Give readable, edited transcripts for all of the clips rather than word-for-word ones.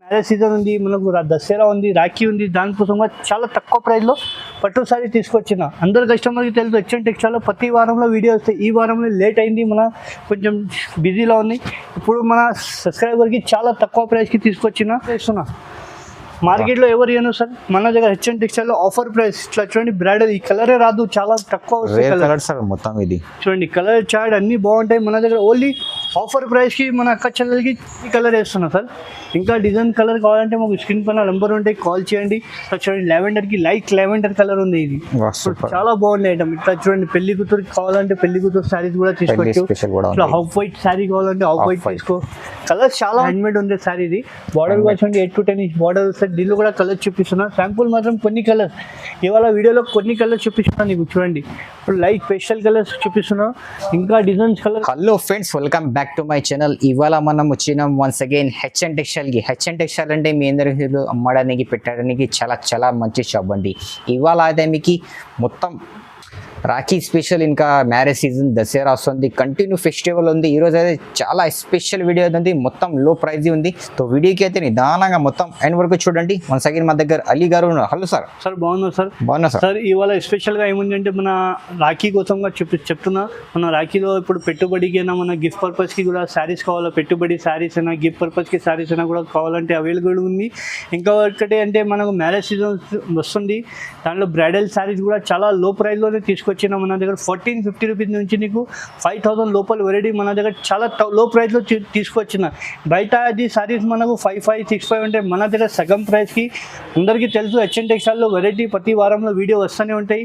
Marriage season ఉంది, మనకు దసరా ఉంది, రాఖీ ఉంది, దానికోసంగా చాలా తక్కువ ప్రైస్లో పట్టు సారీ తీసుకొచ్చిన. అందరు కస్టమర్కి తెలుసు హెచ్ఎన్ టెక్స్టైల్లో ప్రతి వారంలో వీడియో వస్తాయి. ఈ వారంలో లేట్ అయింది, మన కొంచెం బిజీలో ఉంది. ఇప్పుడు మన సబ్స్క్రైబర్కి చాలా తక్కువ ప్రైస్కి తీసుకొచ్చిన చేస్తున్నా. మార్కెట్లో ఎవరు ఇవ్వను సార్, మన దగ్గర హెచ్ఎన్ టెక్స్టైల్లో ఆఫర్ ప్రైస్. ఇట్లా చూడండి, బ్రైడల్ ఈ కలరే రాదు, చాలా తక్కువ కలర్ సార్ మొత్తం. ఇది చూడండి కలర్ చార్ట్ అన్నీ బాగుంటాయి. మన దగ్గర ఓన్లీ ఆఫర్ ప్రైస్కి మన అక్క చెల్లెలకి ఈ కలర్ వేస్తున్నా సార్. ఇంకా డిజైన్ కలర్ కావాలంటే మాకు స్క్రీన్ పైన నెంబర్ ఉంటాయి, కాల్ చేయండి. చూడండి లెవెండర్కి లైట్ లెవెండర్ కలర్ ఉంది. ఇది చాలా బాగుంది ఐటమ్. ఇట్లా చూడండి, పెళ్లి కూతురు కావాలంటే పెళ్లి కూతురు శారీస్ కూడా తీసుకోవచ్చు. ఇట్లా హాఫ్ వైట్ శారీ కావాలంటే హాఫ్ వైట్ తీసుకో. కలర్స్ చాలా హ్యాండ్మేడ్ ఉంది శారీ. ఇది బార్డర్ కూడా చూడండి 8 to 10 ఇంచ్ బార్డర్ వస్తుంది. దీనిలో కూడా కలర్ చూపిస్తున్నా. శాంపుల్ మాత్రం కొన్ని కలర్స్ ఇవాళ వీడియోలో కొన్ని కలర్స్ చూపిస్తున్నా నీకు. చూడండి ఇప్పుడు లైట్ పేస్టల్ కలర్స్ చూపిస్తున్నా, ఇంకా designs colour. Hello friends, welcome back to my channel. ఇవాళ మనం వచ్చినాం వన్స్ అగైన్ హెచ్ఎన్ టెక్స్టైల్కి. హెచ్ఎన్ టెక్స్టైల్ అంటే మీ అందరికీ అమ్మడానికి పెట్టడానికి చాలా చాలా మంచి షాప్ అండి. ఇవాళ అయితే మీకు మొత్తం రాఖీ స్పెషల్, ఇంకా మ్యారేజ్ సీజన్, దసరా వస్తుంది, కంటిన్యూ ఫెస్టివల్ ఉంది. ఈరోజు అయితే చాలా స్పెషల్ వీడియో ఉంది, మొత్తం లో ప్రైజ్ ఉంది. సో వీడియోకి అయితే నిదానంగా మొత్తం ఎండ్ వరకు చూడండి. మన సెకండ్ మా దగ్గర అలీ గారు ఉన్నారు. Hello sir. సార్ బాగున్నా సార్. బాగున్నా సార్. సార్ ఇవాళ స్పెషల్గా ఏముందంటే మన రాఖీ కోసంగా చెప్తున్నా. మన రాఖీలో ఇప్పుడు పెట్టుబడికి అయినా మన గిఫ్ట్ పర్పస్కి కూడా శారీస్ కావాలా, పెట్టుబడి శారీస్ అయినా గిఫ్ట్ పర్పస్కి శారీస్ అయినా కూడా కావాలంటే అవైలబుల్ ఉంది. ఇంకా ఒకటి అంటే మనకు మ్యారేజ్ సీజన్ వస్తుంది, దాంట్లో బ్రైడల్ శారీస్ కూడా చాలా లో ప్రైస్లోనే తీసుకొచ్చిన. మన దగ్గర 1450 రూపీస్ నుంచి నీకు 5000 లోపల వెరైటీ మన దగ్గర చాలా లో ప్రైస్లో తీసుకొచ్చిన. బయట అది శారీస్ మనకు 5565 అంటే మన దగ్గర సగం ప్రైస్కి. అందరికీ తెలుసు హెచ్ఎన్ టెక్స్టైల్లో వెరైటీ ప్రతి వారంలో వీడియో వస్తూనే ఉంటాయి.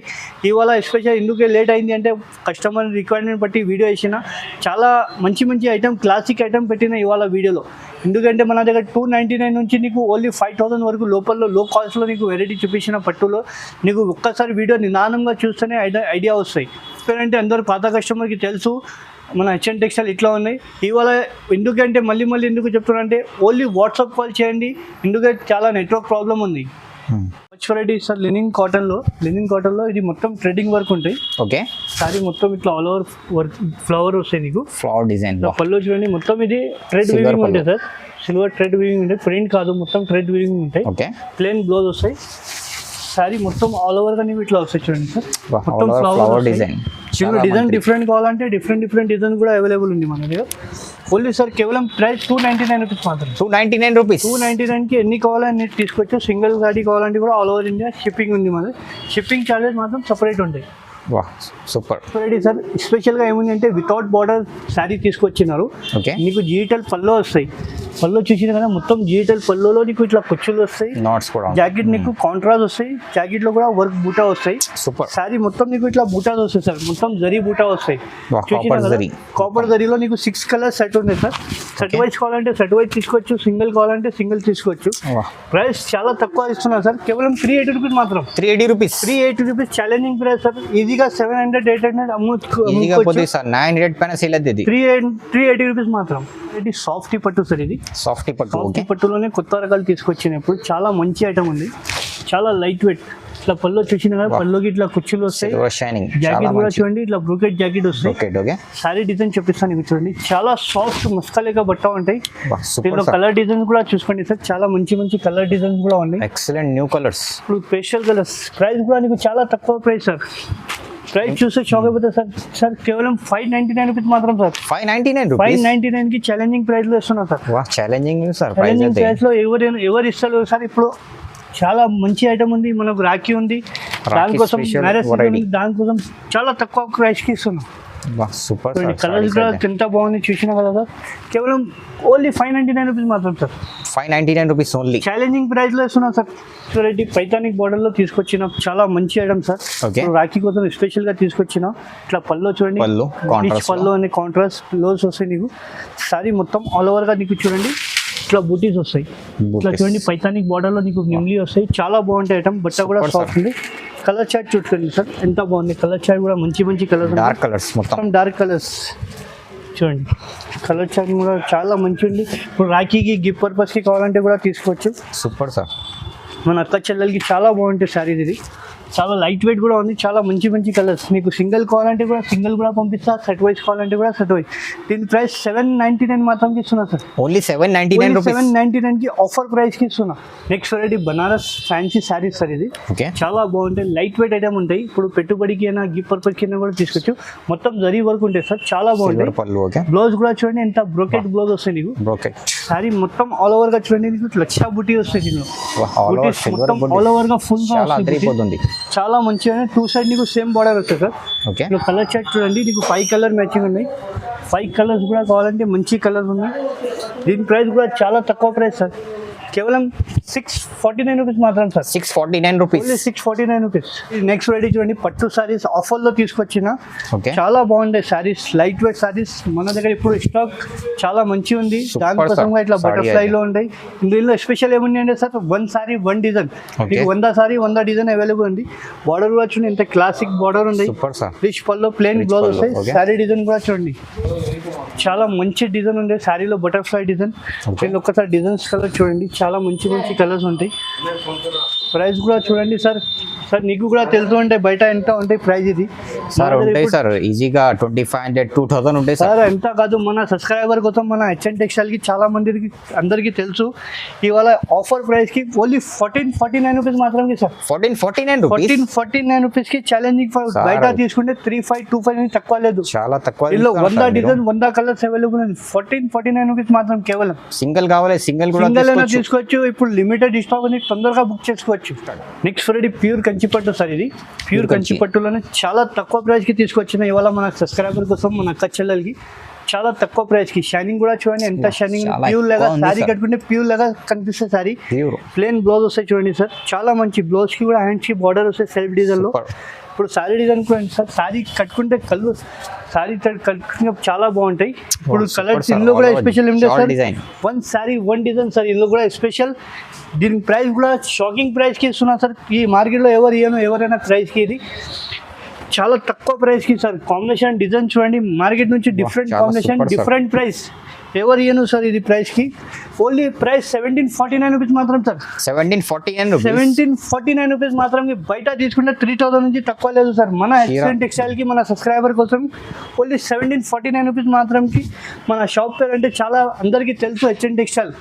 ఇవాళ స్పెషల్ ఎందుకే లేట్ అయింది అంటే కస్టమర్ రిక్వైర్మెంట్ బట్టి వీడియో వేసిన. చాలా మంచి మంచి ఐటమ్, క్లాసిక్ ఐటమ్ పెట్టిన ఇవాళ వీడియోలో. ఎందుకంటే మన దగ్గర 299 నుంచి నీకు ఓన్లీ 5000 వరకు లోపల లో కాస్ట్లో నీకు వెరైటీ చూపించిన పట్టులో. నీకు ఒక్కసారి వీడియో నిదానంగా చూస్తేనే ఐడియా వస్తాయి. ఎందుకంటే అందరూ పాత కస్టమర్కి తెలుసు మన హెచ్ఎన్ టెక్స్టైల్ ఇట్లా ఉన్నాయి. ఇవాళ ఎందుకంటే మళ్ళీ ఎందుకు చెప్తున్నా అంటే ఓన్లీ వాట్సాప్ కాల్ చేయండి, ఎందుకంటే చాలా నెట్వర్క్ ప్రాబ్లం ఉంది. మంచి వెరైటీ సార్ లినిన్ కాటన్లో ఇది మొత్తం ట్రెడింగ్ వర్క్ ఉంటాయి. ఓకే, సారీ మొత్తం ఇట్లా ఆల్ ఓవర్ వర్క్ ఫ్లవర్ వస్తాయి నీకు. ఫ్లవర్ డిజైన్ పళ్ళు చూడండి, మొత్తం ఇది థ్రెడ్ వీవింగ్ ఉంటాయి సార్. సిల్వర్ థ్రెడ్ వీవింగ్ ఉంటాయి, ప్రింట్ కాదు, మొత్తం థ్రెడ్ వీవింగ్ ఉంటాయి. ఓకే, ప్లెయిన్ బ్లౌజ్ వస్తాయి. సారీ మొత్తం ఆల్ ఓవర్గా నీకు ఇట్లా వస్తాయి చూడండి సార్. మొత్తం ఫ్లవర్ డిజైన్. డిజైన్ డిఫరెంట్ కావాలంటే డిఫరెంట్ డిజైన్ కూడా అవైలబుల్ ఉంది మన దగ్గర. ఓన్లీ సార్ కేవలం ప్రైస్ 299 రూపీస్ మాత్రం. 299 రూపీస్. 299కి ఎన్ని కావాలని తీసుకోవచ్చు. సింగిల్ గాడి కావాలంటే కూడా ఆల్ ఓవర్ ఇండియా షిప్పింగ్ ఉంది మన. షిప్పింగ్ ఛార్జెస్ మాత్రం సపరేట్ ఉంటాయి. Super ready sir. స్పెషల్గా ఏముంది అంటే వితౌట్ బార్డర్ శారీ తీసుకొచ్చినారు. ఓకే, నీకు డిజిటల్ పళ్ళు వస్తాయి. పళ్ళు చూసిన కదా మొత్తం డిజిటల్ పళ్ళులో నీకు ఇట్లా కుచ్చులు వస్తాయి. జాకెట్ నీకు కాంట్రాస్ట్ వస్తాయి, జాకెట్ లో కూడా వర్క్ బూటా వస్తాయి. సూపర్. శారీ మొత్తం నీకు ఇట్లా బూటాస్ వస్తాయి సార్, మొత్తం జరీ బూటా వస్తాయి. కాపర్ జరీలో నీకు 6 కలర్స్ సెట్ ఉంది సార్. సెట్ వైజ్ కావాలంటే సెట్ వైజ్ తీసుకోవచ్చు, సింగిల్ కావాలంటే సింగిల్ తీసుకోవచ్చు. ప్రైస్ చాలా తక్కువ ఇస్తున్నారు సార్, కేవలం 380 రూపీస్ మాత్రం. 380 రూపీస్ ఛాలెంజింగ్ ప్రైస్ సార్. ఈజీగా 700, 800 అమ్ముకోవచ్చు. 380 రూపీస్ మాత్రం. ఇది సాఫ్టీ పట్టు సార్. ఇది సాఫ్టీ పట్టులోనే కొత్త రకాలు తీసుకొచ్చినప్పుడు చాలా మంచి ఐటమ్ ఉంది, చాలా లైట్ వెయిట్. ఇట్లా పళ్ళు చూసిన కదా, పళ్ళుకి ఇట్లా కుచ్చులు వస్తాయి. జాకెట్ కూడా చూడండి, ఇట్లా బ్రూకెట్ జాకెట్ వస్తాయి. సారీ డిజైన్ చూపిస్తాను మీకు చూడండి, చాలా సాఫ్ట్ మస్కాలేక బట్ట ఉంటాయి. దీంట్లో కలర్ డిజైన్ కూడా చూసుకోండి సార్, చాలా మంచి కలర్ డిజైన్ కూడా ఉన్నాయి. ఎక్సలెంట్ న్యూ కలర్స్, ఇప్పుడు స్పెషల్ కలర్స్. ప్రైస్ కూడా నీకు చాలా తక్కువ ప్రైస్ సార్. ప్రైస్ చూస్తే షాక్ అయిపోతుంది సార్. కేవలం 599 రూపీస్ మాత్రం సార్. 599కి ఛాలెంజింగ్ ప్రైస్ లో ఇస్తున్నా సార్. ఛాలెంజింగ్ ప్రైస్ లో ఎవరు ఇస్తారు సార్. ఇప్పుడు చాలా మంచి ఐటమ్ ఉంది మనకు, రాఖీ ఉంది, దానికోసం మ్యారేజ్ దానికోసం చాలా తక్కువ ప్రైస్ కి ఇస్తున్నాం. సూపర్. కలర్స్ కూడా ఎంత బాగుంది చూసినా కదా సార్. కేవలం ఓన్లీ 599 రూపీస్ మాత్రం sir. 599 rupees only. Challenging price లో ఇస్తున్నా సార్. చూడండి పైతానిక్ బార్డర్ లో తీసుకొచ్చిన చాలా మంచి ఐటమ్ సార్. రాఖీ కోసం స్పెషల్ గా తీసుకొచ్చిన. ఇట్లా పళ్ళు చూడండి, పళ్ళు అనే కాంట్రాస్ట్ బ్లౌజ్ వస్తాయి నీకు. సారీ మొత్తం ఆల్ ఓవర్ గా నీకు చూడండి ఇట్లా బూటీస్ వస్తాయి. ఇట్లా చూడండి పైతానిక్ బార్డర్ లో నీకు నిమ్లీ వస్తాయి. చాలా బాగుంటాయి ఐటమ్, బట్ట కూడా సాఫ్ట్ ఉంది. కలర్ చార్ట్ చూసుకోండి సార్, ఎంత బాగుంది. కలర్ చార్ట్ కూడా మంచి కలర్స్, డార్క్ కలర్స్, మొత్తం డార్క్ కలర్స్ చూడండి. కలర్ చార్ట్ కూడా చాలా మంచి ఉంది. ఇప్పుడు రాఖీకి గిఫ్ట్ పర్పస్కి కావాలంటే కూడా తీసుకోవచ్చు. Super sir. మన అక్క చెల్లెలకి చాలా బాగుంటాయి శారీస్. ఇది చాలా లైట్ వెయిట్ కూడా ఉంది, చాలా మంచి మంచి కలర్స్. మీకు సింగిల్ కావాలంటే కూడా సింగిల్ కూడా పంపిస్తా, సెట్ వైజ్ కావాలంటే కూడా సెట్ వైజ్. దీని ప్రైస్ 799 మాత్రం ఇస్తున్నా సార్. Only 799 rupees. 799 కి ఆఫర్ ప్రైస్ కి ఇస్తున్నా. Next variety Banaras fancy saris sir. ఇది ఓకే, చాలా బాగుంటాయి, లైట్ వెయిట్ ఐటమ్ ఉంటాయి. ఇప్పుడు పెట్టుబడికి అయినా గిఫ్ట్ పర్పస్ కి అయినా కూడా తీసుకోవచ్చు. మొత్తం జరీ వర్క్ ఉంటాయి సార్, చాలా బాగుంటాయి. పళ్ళు ఓకే. బ్లౌజ్ కూడా చూడండి ఎంత బ్రోకెట్ బ్లౌజ్ వస్తాయి నీకు. బ్రోకెట్ శారీ మొత్తం ఆల్ ఓవర్ గా చూడండి, నీకు లక్ష బుటీ వస్తాయి దీనిలో. మొత్తం ఆల్ ఆల్ ఓవర్ గా ఫుల్ గా చాలా వస్తుంది. అదిరిపోతుంది. చాలా మంచిగా 2 సైడ్ నీకు సేమ్ బార్డర్ వస్తుంది సార్. ఓకే, కలర్ చార్ట్ చూడండి, నీకు 5 కలర్ మ్యాచింగ్ ఉన్నాయి. 5 కలర్స్ కూడా కావాలంటే మంచి కలర్స్ ఉన్నాయి. దీని ప్రైస్ కూడా చాలా తక్కువ ప్రైస్ సార్, కేవలం 649 రూపీస్ మాత్రం sir. 649 rupees. 649 rupees. Next variety చూడండి, పట్టు సారీస్ ఆఫర్లో తీసుకొచ్చిన ఓకే, చాలా బాగుంటాయి సారీస్, లైట్ వెయిట్ సారీస్. మన దగ్గర ఇప్పుడు స్టాక్ చాలా మంచి ఉంది, దానికోసంగా ఇట్లా బటర్ఫ్లైలో ఉంటాయి. దీనిలో స్పెషల్ ఏముంది అంటే సార్, 1 సారీ 1 డిజైన్. మీకు 100 సారీ 100 డిజైన్ అవైలబుల్ ఉంది. బార్డర్ కూడా చూడండి ఎంత క్లాసిక్ బార్డర్ ఉంది. రిచ్ పల్లో ప్లేన్ బ్లౌజ్ వస్తాయి. సారీ డిజైన్ కూడా చూడండి చాలా మంచి డిజైన్ ఉంది. సారీలో బటర్ఫ్లై డిజైన్. దీనిలో ఒక్కసారి డిజైన్స్ కలర్ చూడండి, చాలా మంచి మంచి కలర్స్ ఉంటాయి. ప్రైస్ కూడా చూడండి సార్. సార్ నీకు కూడా తెలుసు అంటే బయట ఎంత ఉంటాయి ప్రైస్. ఇది సార్ ఉంటాయి సార్, ఈజీగా 2500 2000 ఉంటాయి సార్. ఎంత కాదు, మన సబ్స్క్రైబర్ కోసం మన హెచ్ఎన్ టెక్స్టైల్ కి చాలా మందికి అందరికీ తెలుసు. ఇవాళ ఆఫర్ ప్రైస్ కి ఓన్లీ 1449 రూపీస్ మాత్రమే సార్. 1449 రూపీస్ కి ఛాలెంజింగ్. బయట తీసుకుంటే 3525 తక్కువ లేదు, చాలా తక్కువ. ఇందులో 100 డిజైన్ 100 కలర్స్ అవైలబుల్ ఉంది. 1449 రూపీస్ మాత్రం కేవలం. సింగిల్ కావాలి సింగిల్ కూడా తీసుకోవచ్చు. ఇప్పుడు లిమిటెడ్ స్టాక్ ఉంది, తొందరగా బుక్ చేసుకోవచ్చు. నెక్స్ట్ వెరైటీ ప్యూర్ కంచిపట్టు సార్. ఇది ప్యూర్ కంచిపట్టులోనే చాలా తక్కువ ప్రైస్ కి తీసుకొచ్చిన ఇవాళ మన సబ్స్క్రైబర్ కోసం, మన అక్క చెల్లెలకి చాలా తక్కువ ప్రైస్ కి. షైనింగ్ కూడా చూడండి ఎంత షైనింగ్, ప్యూర్ లాగా సారీ కట్టుకుంటే ప్యూర్ లాగా కనిపిస్తుంది సారీ. ప్లేన్ బ్లౌజ్ వస్తాయి చూడండి సార్, చాలా మంచి. బ్లౌజ్ కి కూడా హ్యాండ్స్ కి బార్డర్ వస్తాయి సెల్ఫ్ డిజైన్ లో. ఇప్పుడు సారీ డిజైన్ కూడా సార్, సారీ కట్టుకుంటే కళ్ళు సారీ కట్టుకుంటే చాలా బాగుంటాయి. ఇప్పుడు కలర్స్ ఇందులో కూడా స్పెషల్ ఏమిటో సార్, 1 సారీ 1 డిజైన్ సార్. ఇందులో కూడా స్పెషల్. దీని ప్రైస్ కూడా షాకింగ్ ప్రైస్కి ఇస్తున్నా సార్. ఈ మార్కెట్లో ఎవరైనా ప్రైస్కి ఇది చాలా తక్కువ ప్రైస్కి సార్. కాంబినేషన్ డిజైన్ చూడండి, మార్కెట్ నుంచి డిఫరెంట్ కాంబినేషన్, డిఫరెంట్ ప్రైస్. ఎవరు ఇయ్యను సార్ ఇది ప్రైస్కి. ఓన్లీ ప్రైస్ 1749 రూపీస్ మాత్రం సార్. 1749 రూపీస్ మాత్రం. బయట తీసుకుంటే 3000 నుంచి తక్కువ లేదు సార్. మన హెచ్ఎన్ టెక్స్టైల్కి మన సబ్స్క్రైబర్ కోసం ఓన్లీ 1749 రూపీస్ మాత్రంకి. మన షాప్ పేరు అంటే చాలా అందరికీ తెలుసు, హెచ్ఎన్ టెక్స్టైల్.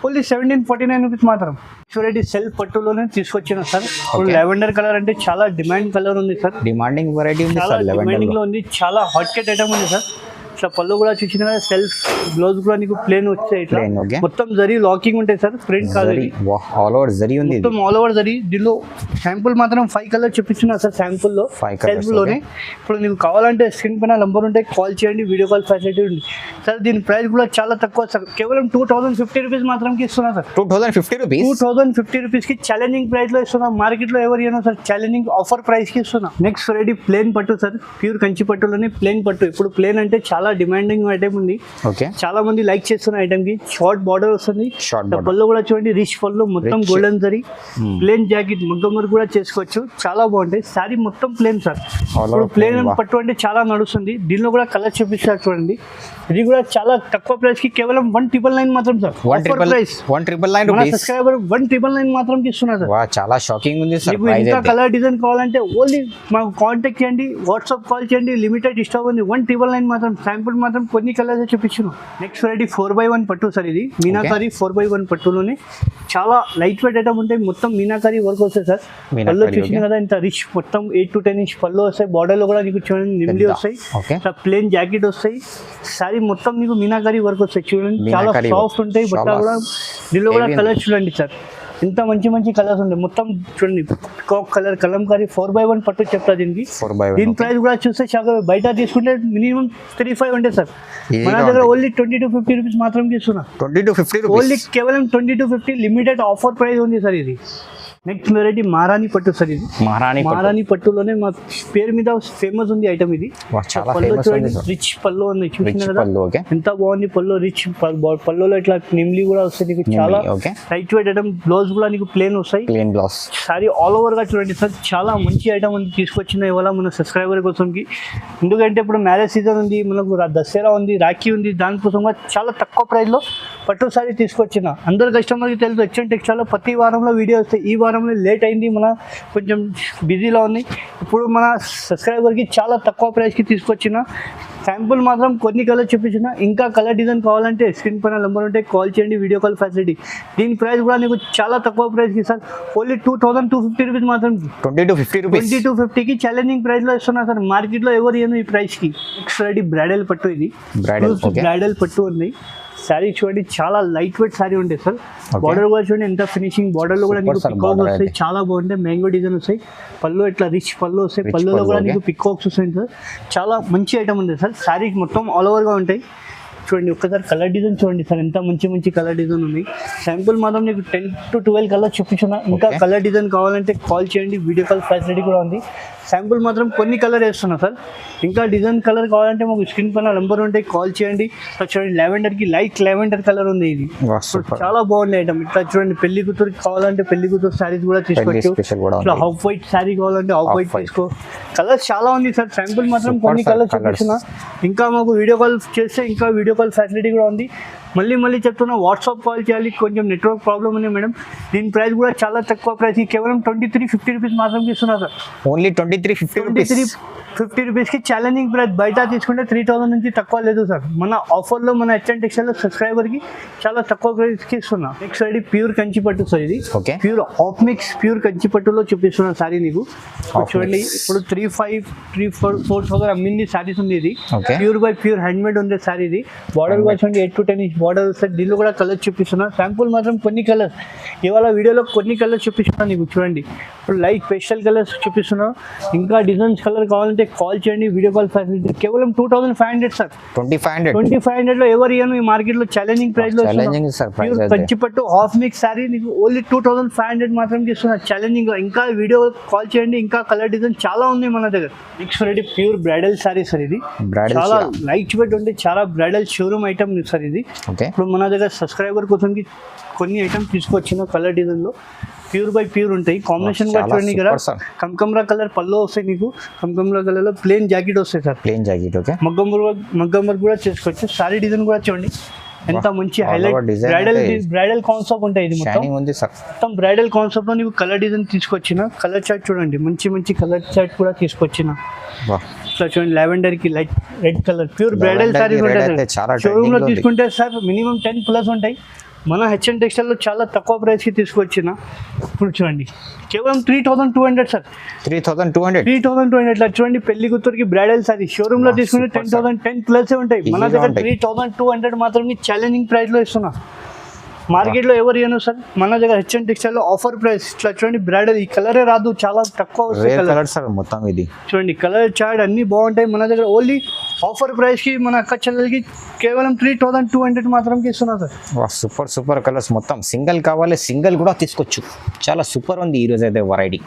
ఓన్లీ 1749 రూపీస్ మాత్రం. వెరైటీ సెల్ఫ్ పట్టులోనే తీసుకొచ్చిన సార్. ఇప్పుడు లెవెండర్ కలర్ అంటే చాలా డిమాండ్ కలర్ ఉంది సార్. డిమాండింగ్ వెరైటీ ఉంది, చాలా డిమాండింగ్ లో ఉంది. చాలా హాట్ కేట్ ఐటమ్ ఉంది సార్. ఇట్లా పళ్ళు కూడా చూసిన కదా, సెల్ఫ్ బ్లౌజ్ కూడా నీకు ప్లేన్ వచ్చాయి. ఇట్లా మొత్తం జరీ లాకింగ్ ఉంటాయి సార్, ప్రింట్ కాదు. ఆల్ ఓవర్ జరీ ఉంది, మొత్తం ఆల్ ఓవర్ జరీ. దీనిలో శాంపుల్ మాత్రం 5 కలర్ చూపించిన సార్. శాంపుల్ లో సెల్ఫ్ లోనే. ఇప్పుడు నీకు కావాలంటే స్క్రీన్ పైన నంబర్ ఉంటే కాల్ చేయండి, వీడియో కాల్ ఫెసిలిటీ ఉంది సార్. దీని ప్రైస్ కూడా చాలా తక్కువ సార్, కేవలం 2050 రూపీస్ మాత్రం ఇస్తున్నా సార్. 2050 రూపీస్ కి ఛాలెంజింగ్ ప్రైస్ లో ఇస్తున్నా. మార్కెట్ లో ఎవరు ఇవ్వను సార్, ఛాలెంజింగ్ ఆఫర్ ప్రైస్ కి ఇస్తున్నా. నెక్స్ట్ వెరైటీ ప్లేన్ పట్టు సార్. ప్యూర్ కంచి పట్టులోనే ప్లేన్ పట్టు. ఇప్పుడు ప్లేన్ అంటే చాలా డిమాండింగ్ ఐటమ్ ఉంది. చాలా మంది లైక్ చేస్తున్న ఐటమ్ కి. షార్ట్ బార్డర్ వస్తుంది, పళ్ళు కూడా చూడండి రిచ్ పళ్ళు, మొత్తం గోల్డెన్ జరీ. ప్లేన్ జాకెట్ మగ్గం వర్క్ కూడా చేసుకోవచ్చు, చాలా బాగుంటాయి. సారీ మొత్తం ప్లేన్ సార్. ఇప్పుడు ప్లేన్ పట్టు అంటే చాలా నడుస్తుంది. దీనిలో కూడా కలర్ చూపిస్తారు చూడండి. ఇది కూడా చాలా తక్కువ ప్రైస్ కి కేవలం 1999 మాత్రం సార్. 1999 సబ్స్క్రైబర్ 1999 మాత్రం ఇస్తున్నారు సార్. చాలా షాకింగ్ ఉంది సార్. ఇంకా కలర్ డిజైన్ కావాలంటే ఓన్లీ మాకు కాంటాక్ట్ చేయండి, వాట్సాప్ కాల్ చేయండి. లిమిటెడ్ స్టాక్ ఉంది. 1999 మాత్రం. శాంపుల్ మాత్రం కొన్ని కలర్స్ చూపించాను. నెక్స్ట్ వెరైటీ 4x1 పట్టు సార్. ఇది మీనాకారి 4x1 పట్టులోనే చాలా లైట్ వెయిట్ ఐటమ్ ఉంటాయి. మొత్తం మీనాకారి వర్క్ వస్తాయి సార్. పళ్ళు చూసిన కదా ఇంత రిచ్, మొత్తం 8 to 10 ఇంచ్ పళ్ళు వస్తాయి. బార్డర్ లో కూడా నీకు చూడండి నిమ్లి వస్తాయి. ప్లేన్ జాకెట్ వస్తాయి. సారీ మొత్తం నీకు మీనాకారి వర్క్ వస్తాయి చూడండి, చాలా సాఫ్ట్ ఉంటాయి. బట్ట కూడా దీనిలో కూడా కలర్ చూడండి సార్, ఇంత మంచి మంచి కలర్స్ ఉంటాయి. మొత్తం చూడండి కాక్ కలర్, కలంకారీ 4x1 పట్టు చెప్తా దీనికి. దీని ప్రైస్ కూడా చూస్తే చాలా. బయట తీసుకుంటే మినిమం 35 ఉంటాయి సార్. మన దగ్గర ఓన్లీ 20 to 50 రూపీస్ మాత్రం ఇస్తున్నా. ఓన్లీ కేవలం 20 to 50 లిమిటెడ్ ఆఫర్ ప్రైస్ ఉంది సార్ ఇది. నెక్స్ట్ వెరైటీ మహారాణి పట్టు సార్. ఇది మహారాణి పట్టులోనే మా పేరు మీద ఫేమస్ ఉంది ఐటమ్ ఇది. పళ్ళు చూడండి రిచ్ పళ్ళు ఉంది, చూసిన కదా ఎంత బాగుంది పళ్ళు. రిచ్ పళ్ళులో ఇట్లా నిమ్లి కూడా వస్తాయి నీకు. చాలా లైట్ వెయిట్ ఐటమ్. బ్లౌజ్ కూడా నీకు ప్లేన్ వస్తాయి. సారీ ఆల్ ఓవర్ గా చూడండి సార్, చాలా మంచి ఐటమ్ ఉంది తీసుకొచ్చిన ఇవాళ మన సబ్స్క్రైబర్ కోసంకి. ఎందుకంటే ఇప్పుడు మ్యారేజ్ సీజన్ ఉంది, మనకు దసరా ఉంది, రాఖీ ఉంది. దానికోసం చాలా తక్కువ ప్రైస్ లో పట్టు సారీ తీసుకొచ్చిన. అందరు కస్టమర్కి తెలుసు హెచ్ఎన్ టెక్స్టైల్లో ప్రతి వారంలో వీడియో వస్తాయి. ఈ వారంలో లేట్ అయింది, మన కొంచెం బిజీలో ఉంది. ఇప్పుడు మన సబ్స్క్రైబర్కి చాలా తక్కువ ప్రైస్కి తీసుకొచ్చిన. శాంపుల్ మాత్రం కొన్ని కలర్ చూపించిన. ఇంకా కలర్ డిజైన్ కావాలంటే స్క్రీన్ పైన నెంబర్ ఉంటే కాల్ చేయండి, వీడియో కాల్ ఫెసిలిటీ. దీని ప్రైస్ కూడా నీకు చాలా తక్కువ ప్రైస్కి సార్, ఓన్లీ 2250 రూపీస్ మాత్రం. 2250కి ఛాలెంజింగ్ ప్రైస్లో ఇస్తున్నా సార్. మార్కెట్లో ఎవరు ఇవ్వను ఈ ప్రైస్కి. నెక్స్ట్ రెడీ బ్రైడల్ పట్టు, ఇది బ్రైడల్ పట్టు ఉంది. శారీ చూడండి, చాలా లైట్ వెయిట్ శారీ ఉంటుంది సార్. బార్డర్ కూడా చూడండి ఎంత ఫినిషింగ్, బార్డర్లో కూడా నీకు పికాక్స్ వస్తాయి, చాలా బాగుంటాయి. మ్యాంగో డిజైన్ వస్తాయి, పళ్ళు ఇట్లా రిచ్ పళ్ళు వస్తాయి, పళ్ళులో కూడా నీకు పికాక్స్ వస్తాయి సార్. చాలా మంచి ఐటమ్ ఉంది సార్. శారీ మొత్తం ఆల్ ఓవర్గా ఉంటాయి. చూడండి ఒక్కసారి కలర్ డిజైన్ చూడండి సార్, ఎంత మంచి మంచి కలర్ డిజైన్ ఉంది. శాంపుల్ మాత్రం నీకు 10 to 12 కలర్ చూపించున్నా. ఇంకా కలర్ డిజైన్ కావాలంటే కాల్ చేయండి, వీడియో కాల్ ఫెసిలిటీ కూడా ఉంది. శాంపుల్ మాత్రం కొన్ని కలర్ వేస్తున్నా సార్. ఇంకా డిజైన్ కలర్ కావాలంటే మాకు స్క్రీన్ పైన నెంబర్ ఉంటే కాల్ చేయండి. చూడండి లావెండర్కి లైట్ లావెండర్ కలర్ ఉంది, ఇది చాలా బాగుంది ఐటమ్. ఇట్లా చూడండి పెళ్లి కూతురికి కావాలంటే పెళ్లి కూతురు శారీస్ కూడా తీసుకోవచ్చు. ఇట్లా హాఫ్ వైట్ శారీ కావాలంటే హాఫ్ వైట్ తీసుకో. కలర్స్ చాలా ఉంది సార్. శాంపుల్ మాత్రం కొన్ని కలర్ చూపిస్తున్నా. ఇంకా మాకు వీడియో కాల్ చేస్తే ఇంకా వీడియో కాల్ ఫెసిలిటీ కూడా ఉంది. మళ్ళీ చెప్తున్నా, వాట్సాప్ కాల్ చేయాలి, కొంచెం నెట్వర్క్ ప్రాబ్లమ్ ఉంది మేడం. దీని ప్రైస్ కూడా చాలా తక్కువ ప్రైస్, కేవలం 2350 రూపీస్ మాత్రం ఇస్తున్నా సార్. ఓన్లీ 2350 రూపీస్కి ఛాలెంజింగ్ ప్రైస్. బయట తీసుకుంటే 3000 నుంచి తక్కువ లేదు సార్. మన ఆఫర్లో మన హెచ్ఎన్ టెక్స్టైల్లో సబ్స్క్రైబర్కి చాలా తక్కువ ప్రైస్కి ఇస్తున్నా. నెక్స్ట్ రెడీ ప్యూర్ కంచిపట్టు సార్, ఇది ప్యూర్ ఆఫ్ మిక్స్ ప్యూర్ కంచిపట్టులో చూపిస్తున్నా సారీ నీకు. చూడండి ఇప్పుడు 3,500-4,000 అమ్మింది శారీస్ ఉంది. ఇది ప్యూర్ బై ప్యూర్ హ్యాండ్మేడ్ ఉంది సారీ. ఇది బార్డర్ కూడా చూడండి 8 to 10 ఇంచ్ బార్డర్ వస్తుంది. దీనిలో కూడా కలర్ చూపిస్తున్నా. శాంపుల్ మాత్రం కొన్ని కలర్స్, ఇవాళ వీడియోలో కొన్ని కలర్స్ చూపిస్తున్నా నీకు. చూడండి ఇప్పుడు లైట్ పేస్టల్ కలర్స్ చూపిస్తున్నా. ఇంకా డిజైన్స్ కలర్ కావాలంటే కాల్ చేయండి, వీడియో కాల్ ఫెసిలిటీ. కేవలం 2500 సార్. 2500లో ఎవరు ఇయ్యను ఈ మార్కెట్లో. ఛాలెంజింగ్ ప్రైస్ లో ప్యూర్ కంచిపట్టు హాఫ్ మిక్స్ శారీ నీకు ఓన్లీ 2500 మాత్రం ఇస్తున్నా ఛాలెంజింగ్. ఇంకా వీడియో కాల్ చేయండి, ఇంకా కలర్ డిజైన్ చాలా ఉంది మన దగ్గర. Next ready pure bridal sari sir, ఇది చాలా లైట్ వెయిట్ ఉంటే చాలా బ్రైడల్ షోరూమ్ ఐటమ్ సార్. ఇది ఇప్పుడు మన దగ్గర సబ్స్క్రైబర్ కోసం కొన్ని ఐటమ్స్ తీసుకొచ్చిన కలర్ డిజైన్ లో ప్యూర్ బై ప్యూర్ ఉంటాయి. కాంబినేషన్ కూడా చూడండి కదా, కనకాంబరా కలర్ పళ్ళు వస్తాయి నీకు. కనకాంబరా కలర్ లో ప్లేన్ జాకెట్ వస్తాయి సార్. ప్లేన్ జాకెట్ మగ్గం వర్క్ కూడా చేసుకోవచ్చు. సారీ డిజైన్ కూడా చూడండి ఎంత మంచి హైలైట్ బ్రైడల్ కాన్సెప్ట్ ఉంటాయి. ఇది మొత్తం బ్రైడల్ కాన్సెప్ట్ లో నీకు కలర్ డిజైన్ తీసుకొచ్చిన. కలర్ చార్ట్ చూడండి, మంచి కలర్ చార్ట్ కూడా తీసుకొచ్చిన. ఇట్లా చూడండి లావెండర్ కి light red colour pure bridal saris ఉంటాయి. షోరూమ్ లో తీసుకుంటే సార్ మినిమం 10+ ఉంటాయి. మన హెచ్ఎన్ టెక్స్టైల్లో చాలా తక్కువ ప్రైస్కి తీసుకొచ్చిన. ఇప్పుడు చూడండి కేవలం 3200 సార్. 3200 ఇట్లా చూడండి పెళ్లి కూతురికి బ్రైడల్ సారీ. షోరూమ్లో తీసుకుంటే 10,010+ ఉంటాయి. మన దగ్గర 3200 మాత్రమే ఛాలెంజింగ్ ప్రైస్లో ఇస్తున్నా. మార్కెట్లో ఎవరు ఇవ్వను సార్. మన దగ్గర హెచ్ఎన్ టెక్స్టైల్లో ఆఫర్ ప్రైస్. ఇట్లా చూడండి బ్రైడల్, ఈ కలరే రాదు, చాలా తక్కువ కలర్ సార్. మొత్తం ఇది చూడండి కలర్ చార్ట్ అన్ని బాగుంటాయి. మన దగ్గర ఓన్లీ ఆఫర్ ప్రైస్కి మన అక్క చెల్లెలకి కేవలం 3200 మాత్రం ఇస్తున్నా సార్. సూపర్ కలర్స్ మొత్తం. సింగిల్ కావాలి సింగిల్ కూడా తీసుకోవచ్చు. చాలా సూపర్ ఉంది ఈరోజు అయితే వెరైటీ.